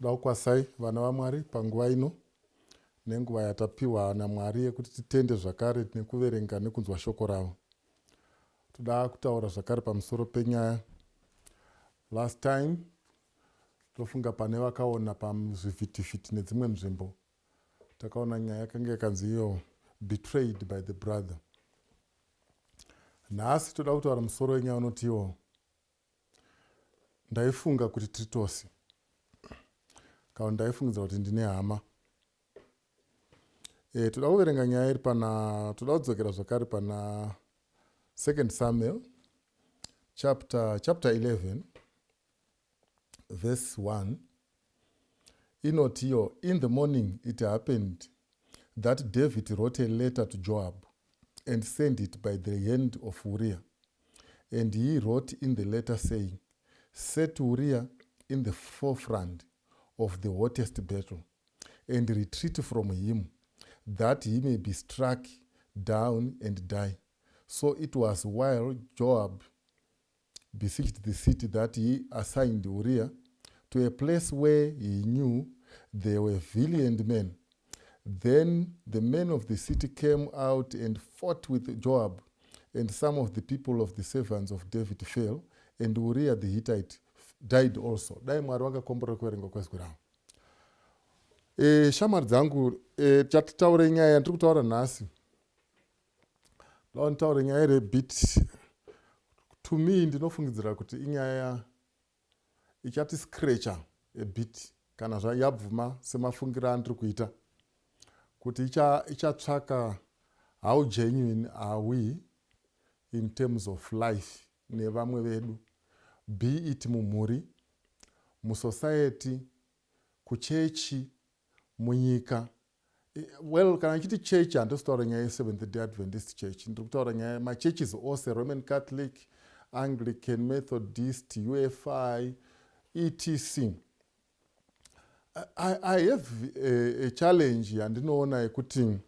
Toda kukwasai vana vaMwari panguva ino nenguva yatapiwa naMwari yekuti titende zvakare nekuverenga nekunzwa shoko ravo. Toda kutaura zvakare pamusoro penyaya. Last time tofunga pane vakaona pazvivhitivhiti nedzimwe nzvimbo takaona nyaya yakanga yakanzi iyo betrayed by the brother. Nhasi toda kutaura musoro wenyaya unoti iwo ndaifunga kuti tiri tose, kana ndaifungidzira kuti ndine hama. Toda kuverenga nyaya iri toda kudzokera zvakare pana 2 Samuel chapter 11 verse 1. Inoti iyo, in the morning it happened that David wrote a letter to Joab and sent it by the hand of Uriah. And he wrote in the letter saying, set Uriah in the forefront of the hottest battle and retreat from him, that he may be struck down and die. So it was while Joab besieged the city that he assigned Uriah to a place where he knew there were valiant men. Then the men of the city came out and fought with Joab, and some of the people of the servants of David fell, and Uriah the Hittite died also. Dai Mwari vakakomborera kuverenga kwezwi ravo. Shamwari dzangu, chatitaure nyaya yandiri kutaura nhasi. Nditaure nyaya iri bit, to me ndinofungidzira kuti inyaya ichati scratcha a bit kana yabvuma semafungiro andiri kuita, kuti ichatsvaka how genuine are we in terms of life nevamwe vedu, be it mumhuri, musociety, kuchechi, munyika. Well, kana chiti church handisi kutaura nyaya yeSeventh Day Adventist Church, ndiri kutaura nyaya machurches ose, Roman Catholic, Anglican, Methodist, UFI, etc. I have a challenge yandinoona yekuti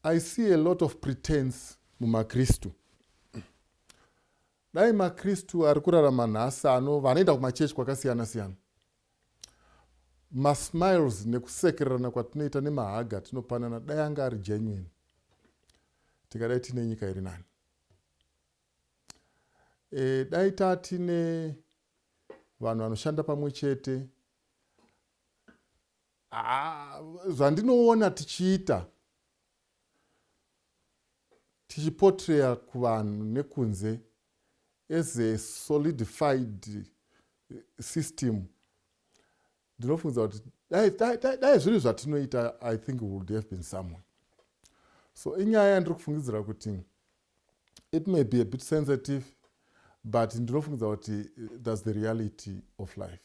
I see a lot of pretense mumakristu. Dai makristu ari kurarama nhasi vanoenda kumachechi kwakasiyana siyana, masmiles nekusekererana kwatinoita nemahaga tinopanana, dai anga ari genuine, tikadai tine nyika iri nani. Dai tatine vanhu vanoshanda pamwe chete, zvandinoona tichiita tichiportreya kuvanhu nekunze as a solidified system, ndinofungidzira kuti dai zviri zvatinoita, I think we would have been somewhere. So inyaya yandiri kufungidzira kuti it may be a bit sensitive, but ndinofungidzira kuti that's the reality of life.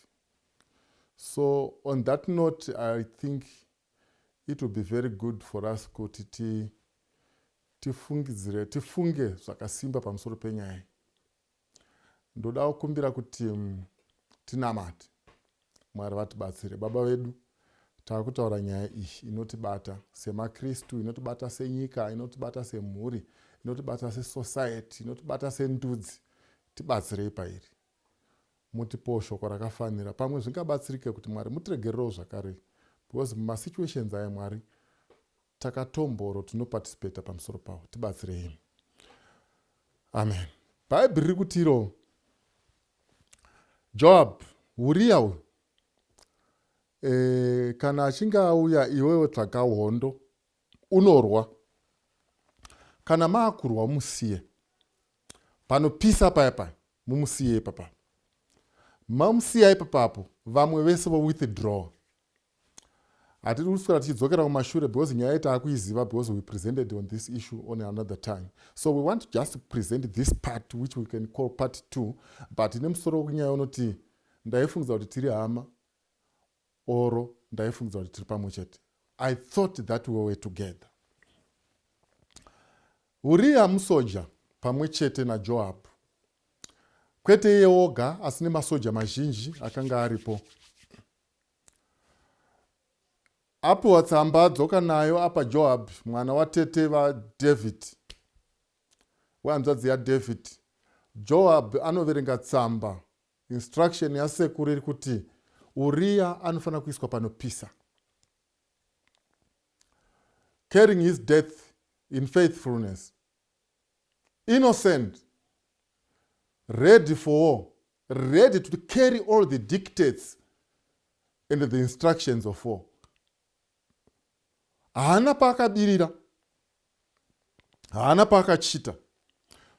So on that note, I think it would be very good for us kuti tifunge zvakasimba pamusoro penyaya. Ndoda kukumbira kuti tinamate Mwari vatibatsire. Baba vedu, takutaura nyaya iyi inotibata semakristu, inotibata senyika, inotibata semhuri, inotibata sesociety, inotibata sendudzi. Tibatsirei pairi, mutipo shoko rakafanira, pamwe zvingabatsirike kuti Mwari mutiregerewo zvakare, because mumasituations aya Mwari takatomboro tinoparticipate pamusoro pawo. Tibatsirei. Amen. Bhaibheri riri kutiro Joab, Uriah, kana achinge auya iwewe tsvaka hondo unorwa, kana maakurwa musiye, panopisa paya mumusiye ipapa, mamusiya ipapapo vamwe vese vo withdraw. Hatiri kuswera tichidzokera kumashure because nyaya taakuiziva, because we presented on this issue on another time. So we want just to present this part which we can call part 2, but ine musoro kunyaya unoti ndaifungidzira kuti tiri hama oro ndaifungidzira kuti tiri pamwe chete. I thought that we were together. Uriah musoja pamwe chete naJoab, kwete iye oga asi nemasoja mazhinji akanga aripo. Apo tsamba dzoka nayo apa Joab, mwana watete vaDavid, wehanzvadzi yaDavid. Joab anoverenga tsamba, instruction yasekuru iri kuti Uriah anofana kuiswa panopisa. Carrying his death in faithfulness. Innocent. Ready for war. Ready to carry all the dictates and the instructions of war. Haana paakabirira. Haana paakachita.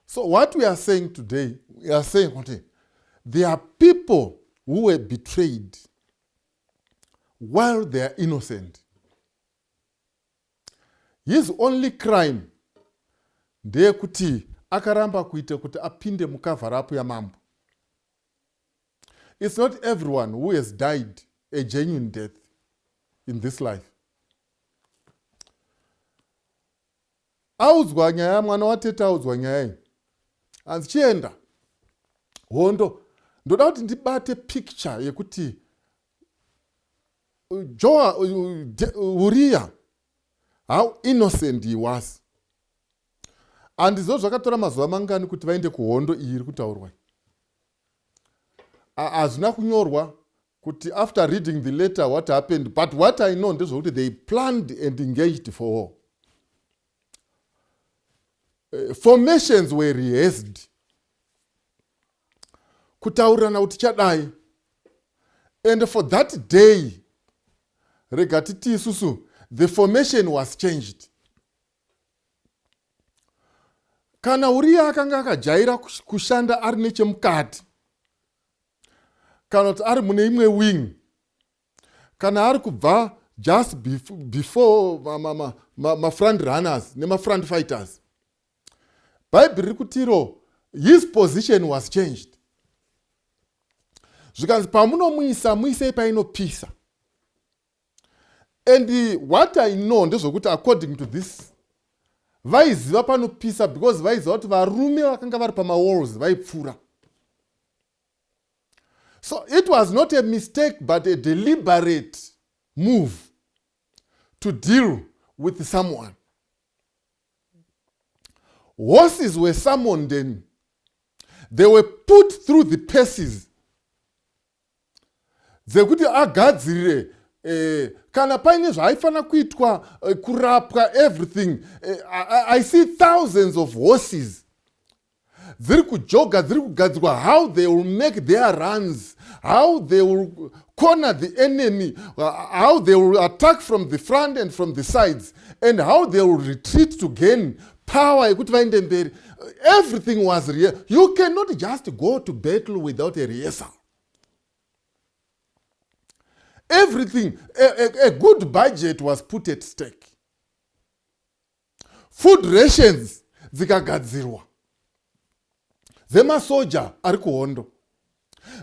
So what we are saying today, we are saying what? There are people who were betrayed while they are innocent. His only crime ndeyekuti akaramba kuita kuti apinde mukavharapu yamambo. It's not everyone who has died a genuine death in this life. Audzwa nyaya mwana watete audzwa nyaya iyi. Anzichienda hondo ndoda kuti ndibate picture yekuti Uriah, how innocent he was. And izvo zvakatora mazuva mangani kuti vaende kuhondo iyi iri kutaurwa. Hazvina kunyorwa kuti after reading the letter what happened, but what I know ndezvokuti they planned and engaged for war. Formations were rehearsed. Kutaurirana kuti chadai. And for that day, regatiti isusu, the formation was changed. Kana Uriah akanga akajaira kushanda ari nechemukati, kana kuti ari mune imwe wing, kana ari kubva just before ma front runners nema front fighters, Bible riri kutiro his position was changed. Zvikanzi pamunomuisa muisei painopisa. And what I know ndezvokuti according to this, vaiziva panopisa because vaiziva kuti varume vakanga vari pamawalls vaipfuura. So it was not a mistake but a deliberate move to deal with someone. Horses were summoned and they were put through the paces. Dzekuti agadzirire kana paine zvaifana kuitwa kurapwa everything. I see thousands of horses dziri kujoga dziri kugadzirwa how they will make their runs, how they will corner the enemy, how they will attack from the front and from the sides, and how they will retreat to gain power. Everything was real. You cannot just go to battle without a rehearsal. Everything, a good budget was put at stake. Food rations zikagadzirwa. Zemasoja ari kuhondo.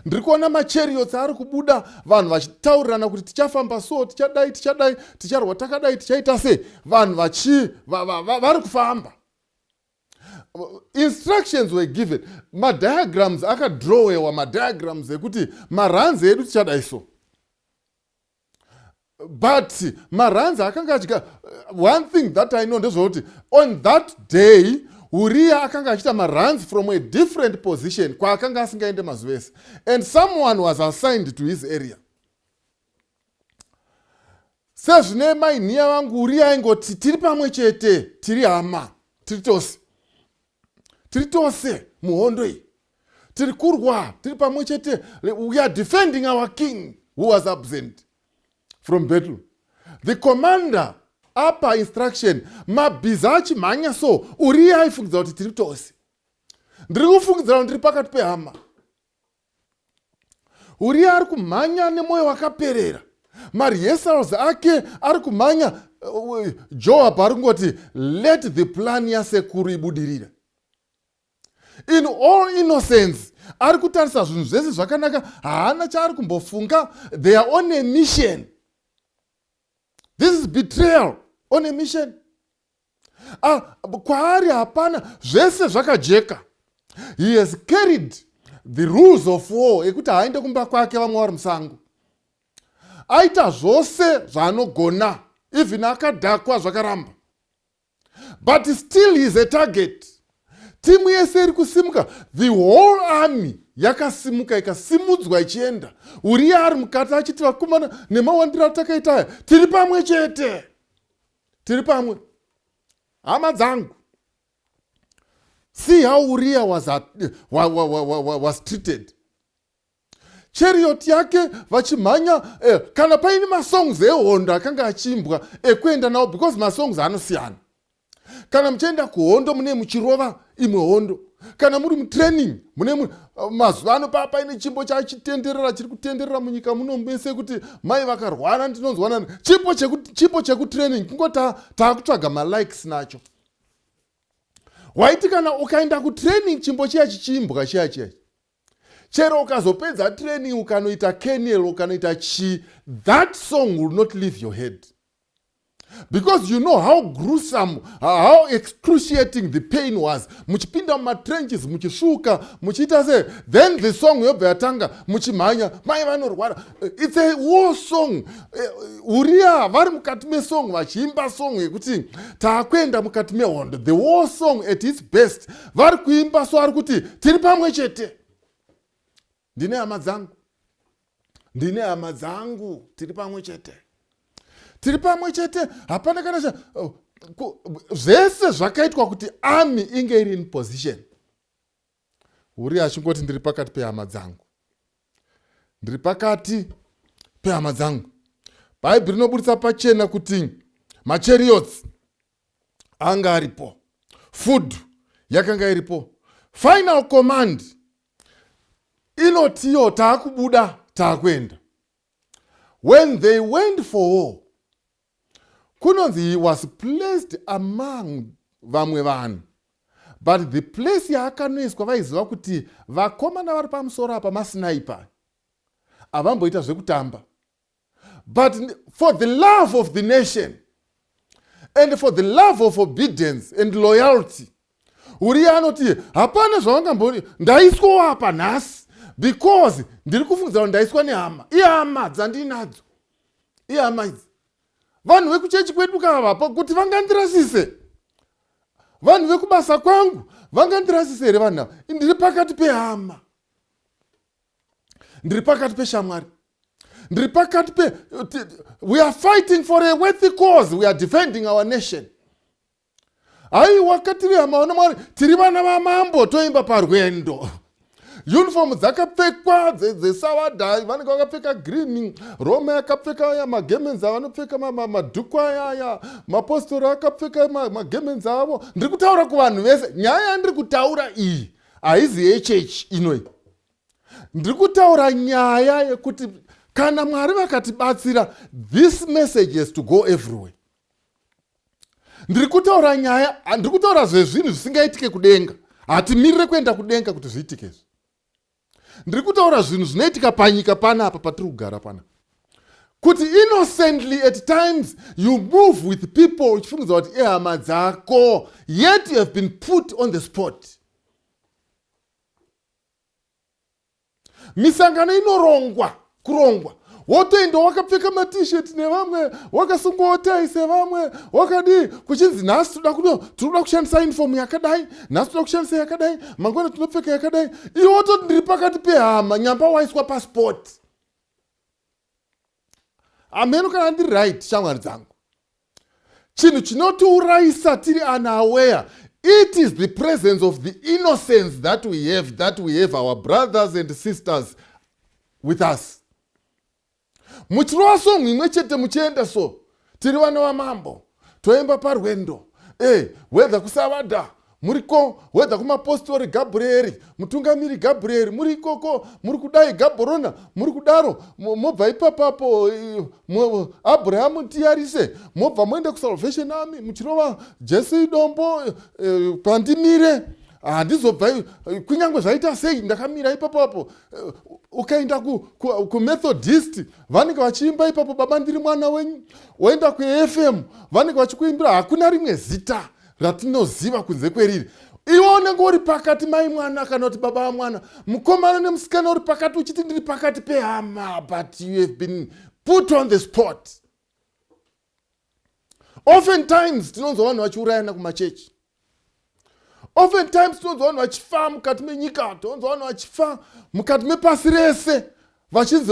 Ndiri kuona machariots ari kubuda, vanhu vachitaurirana kuti tichafamba so, tichadai, ticharwa takadai, tichaita sei, vanhu vari kufamba. Instructions were given. Madiagrams akadrowewa madiagrams ekuti maranzi edu tichadai so. But maranzi akanga achika, one thing that I know ndezvokuti on that day Uriah akanga achita maruns from a different position kwa akanga asingaende mazuvese, and someone was assigned to his area. Sezvine mainhiya vangu Uriah aingoti tiri pamwe chete, tiri hama, tiri tose muhondo iyi, tiri kurwa, tiri pamwe chete, we are defending our king who was absent from battle. The commander apa instruction mabhiza achimhanya so Uriah aifungidza kuti tiri tose. Ndiri kufungidzira kuti ndiri pakati pehama. Uriah ari kumhanya nemwoyo wakaperera. Mariesals ake ari kumhanya. Joab ari kungoti let the plan yasekuru ibudirira. In all innocence ari kutarisa zvinhu zvese zvakanaka, haana chaari kumbofunga. They are on a mission. This is betrayal on a mission. Kwaari hapana zvese zvakajeka. He has carried the rules of war ekuti haende kumba kwake vamwe vari musango. Aita zvose zvaanogona, even akadhakwa zvakaramba. But still he is a target. timu yese iri kusimuka, the whole army yakasimuka ikasimudzwa ichienda. Uria ari mukati achiti vakomana nemawandiro atakaita aya, tiri pamwe chete, tiri pamwe. Hama dzangu, see how Uriah was treated. Chariot yake vachimhanya, kana paini masongs ehondo akanga achimbwa ekuenda nawo, because masongs anosiyana. Kana muchienda kuhondo mune muchirova imwe hondo, kana muri mutraining mune mazuva ano paine chimbo chachitenderera chiri kutenderera munyika muno mese kuti mai vakarwara ndinonzwanani, chimbo chekutraining kungoti taakutsvaga malikes nacho. Waiti kana ukaenda kutraining chimbo chiya chichimbwa chiya, chero ukazopedza training ukanoita kernel ukanoita that song will not leave your head. Because you know how gruesome, how excruciating the pain was. Muchipinda matrenches, muchishuka, muchita se, then the song yobe yatanga, muchimanya, mai vanorwara. It's a war song. Uriah vari mukatime song, vachimba song yekuti taakwenda mukatime hondo. The war song at its best. Vari kuimba so ari kuti tiri pamwe chete. Ndine hama dzangu, tiri pamwe chete. Tiri pamwe chete, hapana kana zvese zvakaitwa kuti army inge iri in position. Uriah achingoti ndiri pakati pehama dzangu. Ndiri pakati pehama dzangu. Bhaibheri rinobudisa pachena kuti machariots anga aripo. Food yakanga iripo. Final command inotiyo taakubuda taakwenda. When they went for war, kunonzi he was placed among vamwe vanhu. But the place yaakanoiswa vaiziva kuti vakomana vari pamusoro apa masniper avamboita zvekutamba. But for the love of the nation and for the love of obedience and loyalty, Uriah anoti hapana zvavangambori ndaiswa apa nhasi, because ndiri kufungidza kuti ndaiswa nehama. Ihama dzandinadzo, ihama idzi. Vanhu vekuchechi kwedu kava kuti vangandirasise, vanhu vekubasa kwangu vangandirasise here vanhu ava. Ndiri pakati pehama, ndiri pakati peshamwari, ndiri pakati pe. We are fighting for a worthy cause. We are defending our nation. Aiwa katiri hama wana mwari, tiri vana vamambo toimba parwendo. Uniform dzakapfekwa dzesawadhai, vanenge vakapfeka green, Rome yakapfeka magemenzi avanopfeka madhuku aya, mapostori akapfeka magemenzi avo. Ndiri kutaura kuvanhu vese, nyaya yandiri kutaura iyi haizi yechechi inoi. Ndiri kutaura nyaya yekuti kana Mwari vakatibatsira, this message has to go everywhere. Ndiri kutaura nyaya, ndiri kutaura zvezvinhu zvisingaitike kudenga. Hatimirire kuenda kudenga kuti zviitike. Ndiri kutaura zvinhu zvinoitika panyika panapa patiri kugara pana. Kuti innocently at times you move with people uchifungidza kuti ehama dzako, yet you have been put on the spot. Misangano inorongwa, kurongwa. Wotoenda wakapfeka ma-t-shirt nevamwe, wakasungotai sevamwe, wakadi kuchinzi nhasi toda kushandisa uniform yakadai, nhasi toda kushandisa yakadai, mangwana tinopfeka yakadai. Iwo wototi ndiri pakati pehama, nyamba waiswa passport. Ameno kana ndiri right, shamwari dzangu. Chinhu chinotiurayisa tiri unaware, it is the presence of the innocence that we have our brothers and sisters with us. Muchirova song imwe chete muchienda so, tiri vana vamambo, toimba parwendo, whether kusavada, muriko, whether kumapostori Gabrieri, mutungamiri Gabrieri, murikoko, murikudai Gaborona, murikudaro, mobva ipapapo, Abraham tiarise, mobva moenda kuSalvation Army, muchirova Jesse Dombo, pandimire, handizobva kunyangwe zvaita sei ndakamira ipapo, ukaenda kuMethodist vanenge vachiimba ipapo baba ndiri mwana wenyu, waenda kuFM vanenge vachikuimbira hakuna rimwe zita ratinoziva kunze kweriri. Iwo unenge uri pakati mai mwana kana kuti baba vamwana, mukomana nemusikana uri pakati uchiti ndiri pakati pehama, but you have been put on the spot. Oftentimes tinonzwa vanhu vachiurayana kumachechi. Oftentimes tonzwa vanhu vachifa mukati menyika, tonzwa vanhu vachifa mukati mepasi rese, vachinzi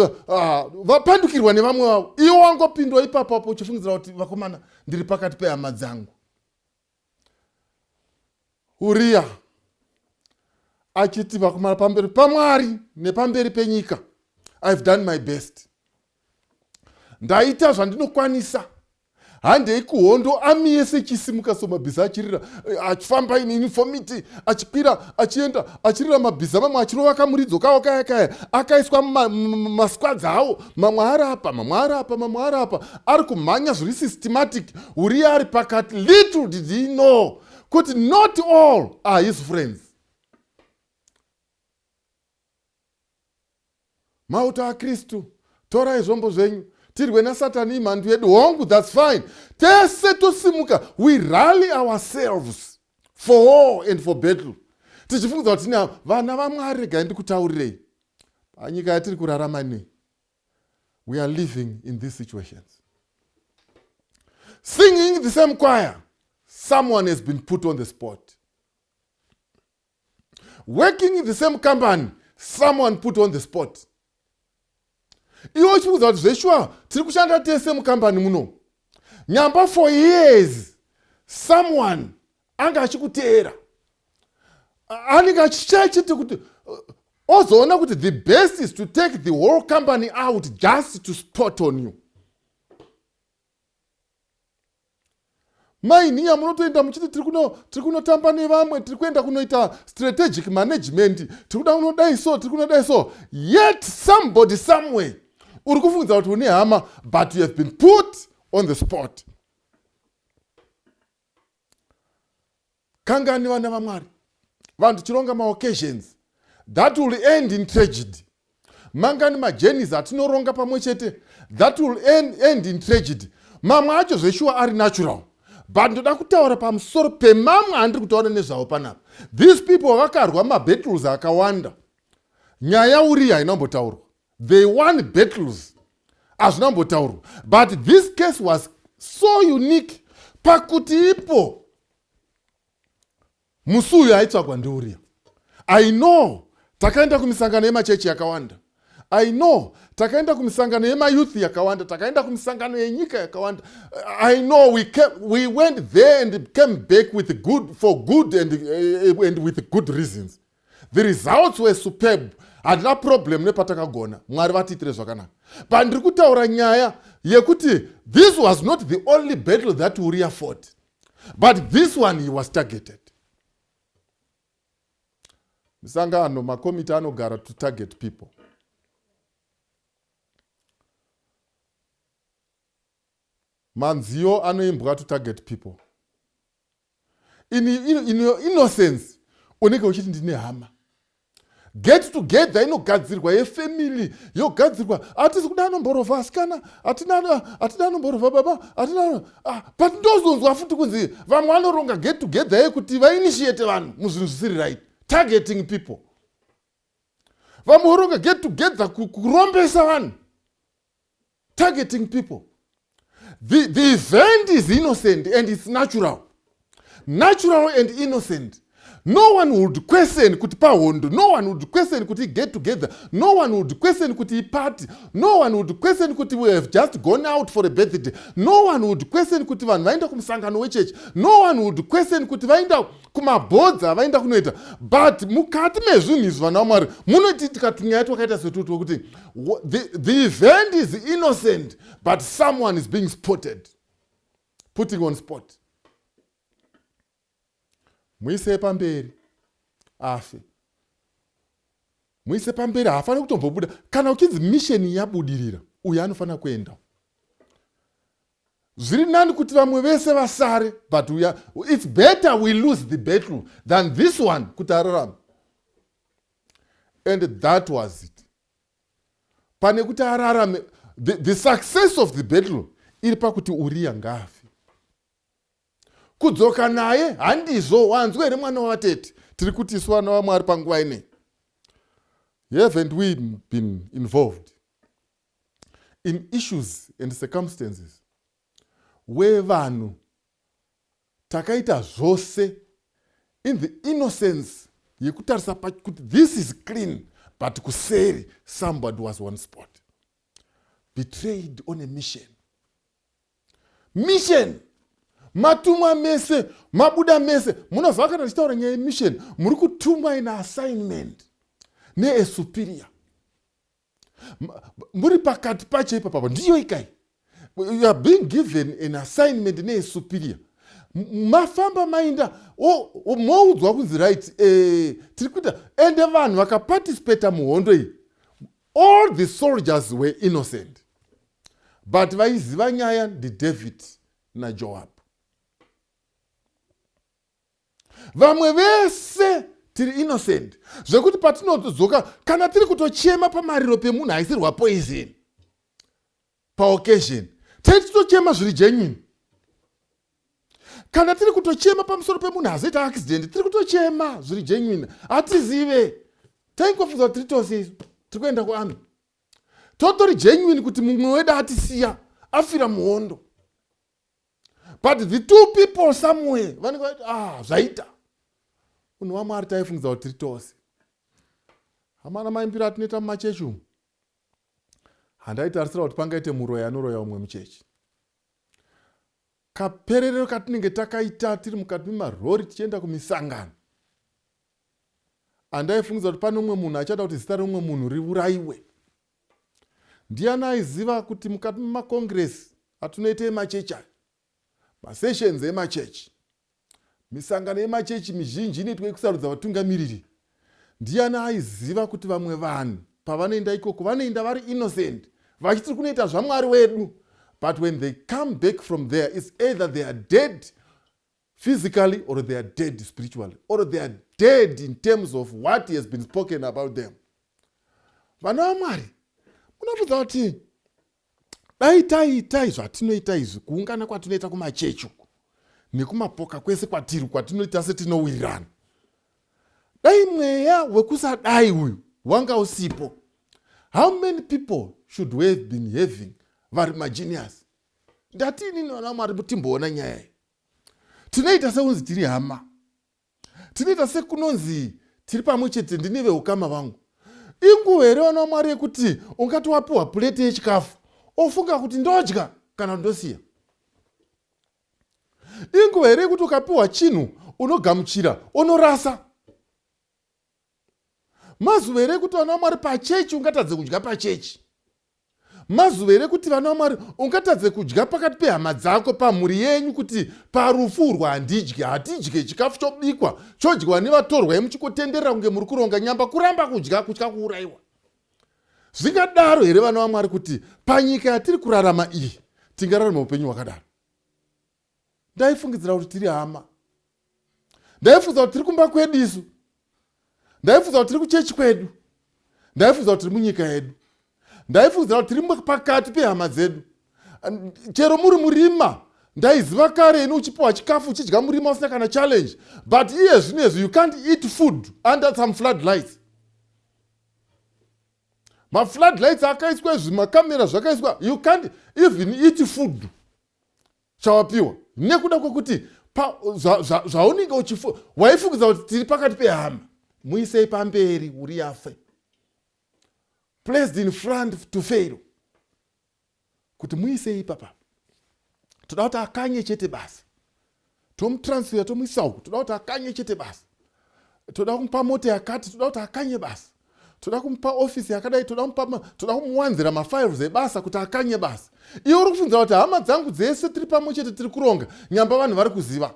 vapandukirwa nevamwe vavo. Iwo wangopindwa ipapo uchifungidzira kuti vakomana, ndiri pakati pehama dzangu. Uriya achiti vakomana, pamberi paMwari nepamberi penyika, I've done my best. Ndaita zvandinokwanisa. Handei kuhondo amiye sechisimuka somabhiza achirira, achifamba in uniformity, achikwira, achienda, achirira mabhiza, mamwe achirova kamuridzo kawo kaya, akaiswa masquads awo, mamwe arapa, mamwe arapa, mamwe arapa, ari kumhanya zviri systematic. Uriya ari pakati. Little did he know kuti not all are his friends. Mauta aKristu, torai zvombo zvenyu, tirwe nasatani imhandu yedu hongu, that's fine. Tese tosimuka, we rally ourselves for war and for battle. Tichifungidza kuti tina vana vaMwari, regai ndikutaurirei. Panyika yatiri kurarama nei, we are living in these situations. Singing the same choir, someone has been put on the spot. Working in the same company, someone put on the spot. Iwo chifudza kuti zveshua tiri kushanda tese mukambani muno. Nyamba for years, someone anga achikuteera. Anenge achichiti kuti ozoona kuti the best is to take the whole company out just to spot on you. Mai niya munotoenda muchiti tiri kunotamba nevamwe, tiri kuenda kunoita strategic management, tiri kuda kunodai so, tiri kunodai so. Yet somebody somewhere uri kufungidzira kuti une hama, but you have been put on the spot. Kangani vana vaMwari, vanhu chironga maoccasions that will end in tragedy. Mangani majourneys atinoronga pamwe chete that will end in tragedy. Mamwe acho zveshua ari natural, but ndoda kutaura pamusoro pemamwe andiri kutaura nezvavo panapa. These people vakarwa mabattles akawanda. Nyaya Uriya inombotaurwa. They won battles azvinambotaurwa, but this case was so unique pakuti ipo musi uyu aitsvagwa ndiUriya. I know takaenda kumisangano yemachechi yakawanda. I know takaenda kumisangano yemayouth yakawanda, takaenda kumisangano yenyika yakawanda. I know we went there and came back with good and with good reasons. The results were superb. Hadina problem nepatakagona. Mwari vatiitire zvakanaka. But ndiri kutaura nyaya yekuti this was not the only battle that Uriya fought, but this one he was targeted. Misangano makomiti anogara to target people. Manziyo anoimbwa to target people. In your innocence, unenge uchiti ndine hama. Get together inogadzirwa yefamily, yogadzirwa atisi kuda nomborova asikana, atina nomborova baba, atina but ndozonzwa futi kunzi vamwe vanoronga get together yekuti vainitiate vanhu muzvinhu zvisiri right, targeting people. Vamwe voronga get together kurombesa vanhu, targeting people. The event is innocent and it's natural and innocent. No one would question kuti pahondo, no one would question kuti get together, no one would question kuti party, no one would question kuti we have just gone out for a birthday, no one would question kuti vanhu vaenda kumusangano wechechi, no one would question kuti vaenda kumabhodza vaenda kunoita. But mukati mezvinhu izvi vana vaMwari munotitika tunyaya twakaita setutu kuti the event is innocent but someone is being spotted, putting on spot. Muise pamberi afe, muise pamberi hafaniri kutombobuda. Kana ukinzi mission yabudirira, uyu anofanira kuenda. Zviri nani kuti vamwe vese vasare, but it's better we lose the battle than this one kuti ararame. And that was it. Pane kuti ararame, the success of the battle iri pakuti Uriya ngafe. Kudzoka naye handizvo, wanzwe here mwana wavatete, tiri kuti isu vana vaMwari panguva ine. Haven't we been involved in issues and circumstances where vanhu takaita zvose in the innocence yekutarisa kuti this is clean, but kuseri somebody was one spot. Betrayed on a mission. Matumwa mese, mabuda mese. Munozwa kana tichitaura nyaya mission, muri kutumwa in assignment ne a superior. Muri pakati pacho ipapa ndiyo ikai. You are being given an assignment ne a superior. Mafamba mainda moudzwa kunzi right tiri kuita ende vanhu vakaparticipate muhondo iyi. All the soldiers were innocent, but vaiziva nyaya ndiDavid naJoab. Vamwe vese tiri innocent zvekuti patinodzoka kana tiri kutochema pamariro pemunhu aisirwa poison paoccasion titochema zviri genuine. Kana tiri kutochema pamusoro pemunhu azoita accident tiri kutochema zviri genuine. Hatizive taingofunza kuti tiri tose isu tiri kuenda kuambi totori genuine kuti mumwe wedu atisiya afira muhondo. But the two people somewhere vanenge zvaita munhu waMwari taifungidza kuti tiri tose. Hamana maimbiro atinoita mumachechi umu handaitarisira kuti pangaite muroya anoroya umwe muchechi. Kapererero katinenge takaita tiri mukati memarori tichienda kumisangano, handaifungidza kuti pane umwe munhu achada kuti zita reumwe munhu riurayiwe. Ndiani aiziva kuti mukati memakongresi atinoita emachechi aya, masessions emachechi, misangano yemachechi mizhinji inoitwa kusarudza vatungamiriri, ndiani aiziva kuti vamwe vanhu pavanoenda ikoko vanoenda vari innocent vachiti kunoita zvaMwari wedu, but when they come back from there it's either they are dead physically or they are dead spiritually or they are dead in terms of what has been spoken about them. Vana vaMwari munobvunza kuti dai taitai zvatinoita izvi kuungana kwatinoita kumachechi nekumapoka kwese kwatinoita setinowirirana, dai mweya wekusadai uyu wanga usipo, how many people should we have been having vari magenius? Ndatini vana vaMwari timboona nyaya iyi. Tinoita sekunzi tiri hama, tinoita sekunonzi tiri pamwe chete ndine veukama vangu. Inguva here vana vaMwari yekuti ungati wapiwa pureti yechikafu ofunga kuti ndodya kana ndosiya. Inguva here yekuti ukapiwa chinhu unogamuchira unorasa. Mazuva here yekuti vana vaMwari pachechi ungatadze kudya pachechi. Mazuva here kuti vana vaMwari ungatadze kudya pakati pehama dzako pamhuri yenyu kuti parufurwa hatidye chikafu chobikwa chodyiwa nevatorwa yemuchikotenderera kunge muri kuronga nyamba kuramba kudya kutya kuurayiwa. Zvingadaro here vana vaMwari kuti panyika yatiri kurarama iyi tingararama upenyu hwakadaro? Ndaifungidzira kuti tiri hama, ndaifungidzira kuti tiri kumba kwedu isu, ndaifungidzira kuti tiri kuchechi kwedu, ndaifungidzira kuti tiri munyika yedu, ndaifungidzira kuti tiri pakati pehama dzedu. Chero muri murima ndaiziva kare ino uchipiwa chikafu uchidya murima usina kana challenge, but iye zvinezvi you can't eat food under some floodlights. Mafloodlights akaiswa izvi, makamera zvakaiswa, you can't even eat food chawapiwa nekuda kwekuti zvaunenge waifungidza kuti tiri pakati pehama. Muisei pamberi uri afe, placed in front to fail, kuti muisei ipapa. Toda kuti akanye chete basi, tomutransfera tomuisa uku, toda kuti akanye chete basi, toda kumupa mota yakati, toda kuti akanye basi, toda kumupa ofisi yakadai, toda kumuwanzira mafiles ebasa kuti akanye basi. Iwe uri kufunza kuti hama dzangu dzese tiri pamwe chete tiri kuronga, nyamba vanhu vari kuziva,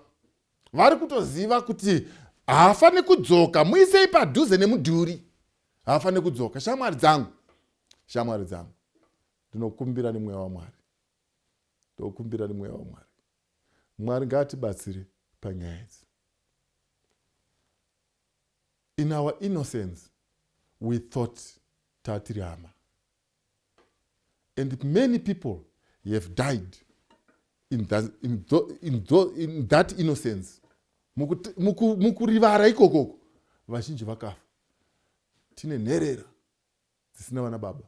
vari kutoziva kuti haafani kudzoka. Muisei padhuze nemudhuri, haafani kudzoka. Shamwari dzangu, shamwari dzangu, ndinokumbira nemweya waMwari, ndokumbira nemweya waMwari. Mwari ngatibatsire panyaya idzi. In our innocence we thought tatiri hama, and many people have died in that innocence. Mukurivara ikokoko vazhinji vakafa. Tine nherera dzisina vana baba,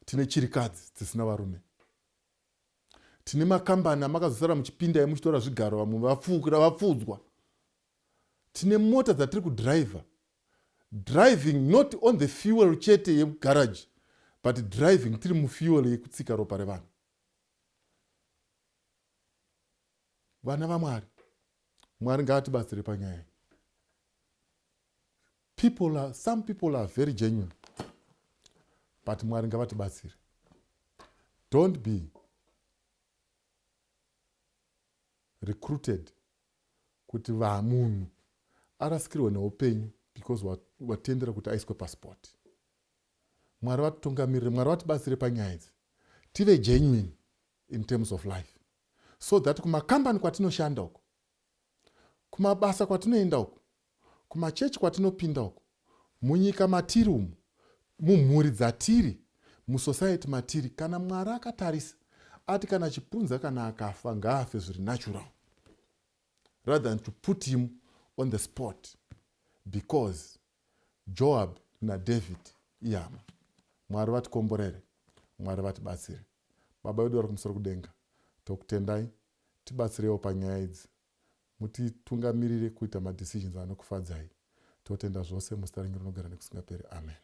tine chirikadzi dzisina varume, tine makambani amakazosara muchipinda muchitora zvigaro, vamwe vapfudzwa. tine mota dzatiri kudhiraivha, driving not on the fuel chete yegarage, but driving tiri mufuel yekutsika ropa revanhu. Vana vaMwari, Mwari ngaatibatsire panyaya. Some people are very genuine, but Mwari ngavatibatsire. Don't be recruited kuti munhu arasikirwe neupenyu because watendera kuti aiswe passport. Mwari vatitungamirire, Mwari vatibatsire panyaya idzi. Tive genuine in terms of life, so that kumakambani kwatinoshanda uko, kumabasa kwatinoenda uko, kumachechi kwatinopinda uko, munyika matiri umu, mumhuri dzatiri, musociety matiri, kana Mwari akatarisa ati kana Chipunza kana akafa ngaafe zviri natural, rather than to put him on the spot because Joab na David iyama. Mwari vatikomborere, Mwari vatibatsire. Baba vedu vari kumusoro kudenga, tokutendai, tibatsirewo panyaya idzi, mutitungamirire kuita madecisions anokufadzai. Totenda zvose muzita renyu rinogara nekusingaperi. Amen.